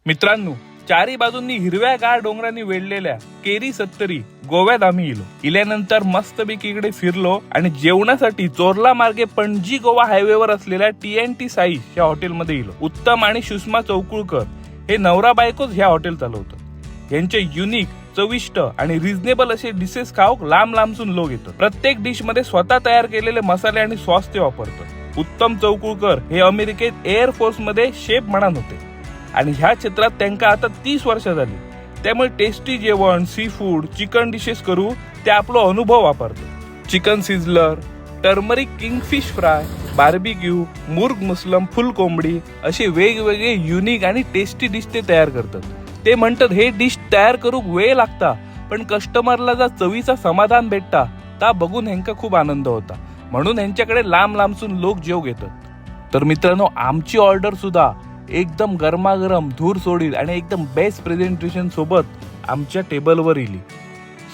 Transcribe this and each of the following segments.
मित्रांनो, चारी बाजूंनी हिरव्यागार डोंगरांनी वेढलेल्या केरी सत्तरी गोव्यात आम्ही इलो. इल्यानंतर मस्तपैकी इकडे फिरलो आणि जेवणासाठी चोरला मार्गे पणजी गोवा हायवेवर असलेल्या TNT साई या हॉटेलमध्ये इलो. उत्तम आणि सुषमा चौकुळकर हे नवरा बायकोच ह्या हॉटेल चालवतात. यांचे युनिक, चविष्ट आणि रिझनेबल असे डिशेस खाऊक लांब लांबसून लोक येतात. प्रत्येक डिश मध्ये स्वतः तयार केलेले मसाले आणि सॉस ते वापरतात. उत्तम चौकुळकर हे अमेरिकेत एअर फोर्स मध्ये शेफ म्हणून होते आणि ह्या क्षेत्रात त्यांना आता 30 वर्ष झाली. त्यामुळे टेस्टी जेवण, सी फूड, चिकन डिशेस करू ते आपला अनुभव वापरतात. Chicken sizzler, turmeric kingfish fry, barbecue, मुर्ग मुसलम, फुल कोंबडी असे वेगवेगळे युनिक आणि टेस्टी डिश ते तयार करतात. ते म्हणतात हे डिश तयार करूक वेळ लागता, पण कस्टमरला जर चवीचा समाधान भेटता ता बघून ह्यांका खूप आनंद होता. म्हणून ह्यांच्याकडे लांब लांबसून लोक जेव घेतात. तर मित्रांनो, आमची ऑर्डर सुद्धा एकदम गरमागरम, धूर सोडील आणि एकदम बेस्ट प्रेझेंटेशन सोबत आमच्या टेबलवर इली.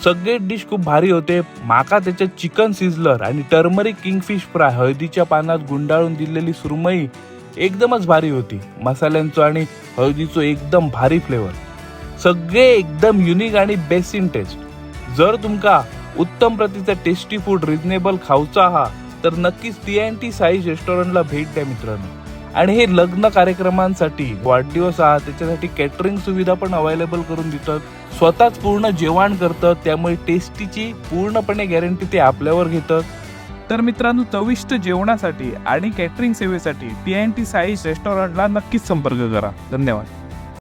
सगळे डिश खूप भारी होते. माका त्याच्यात चिकन सिझलर आणि टर्मरिक किंगफिश फ्राय, हळदीच्या पानात गुंडाळून दिलेली सुरमई एकदमच भारी होती. मसाल्यांचं आणि हळदीचं एकदम भारी फ्लेवर, सगळे एकदम युनिक आणि बेस्ट इन टेस्ट. जर तुमका उत्तम प्रतीचं टेस्टी फूड रिझनेबल खाऊचा हा, तर नक्कीच TNT साई रेस्टॉरंटला भेट द्या मित्रांनो. आणि हे लग्न कार्यक्रमांसाठी, वाढदिवस हा, त्याच्यासाठी कॅटरिंग सुविधा पण अवेलेबल करून देतात. स्वतःच पूर्ण जेवण करतात, त्यामुळे टेस्टीची पूर्णपणे गॅरंटी ते आपल्यावर घेतात. तर मित्रांनो, चविष्ट जेवणासाठी आणि कॅटरिंग सेवेसाठी TNT साई रेस्टॉरंटला नक्कीच संपर्क करा. धन्यवाद.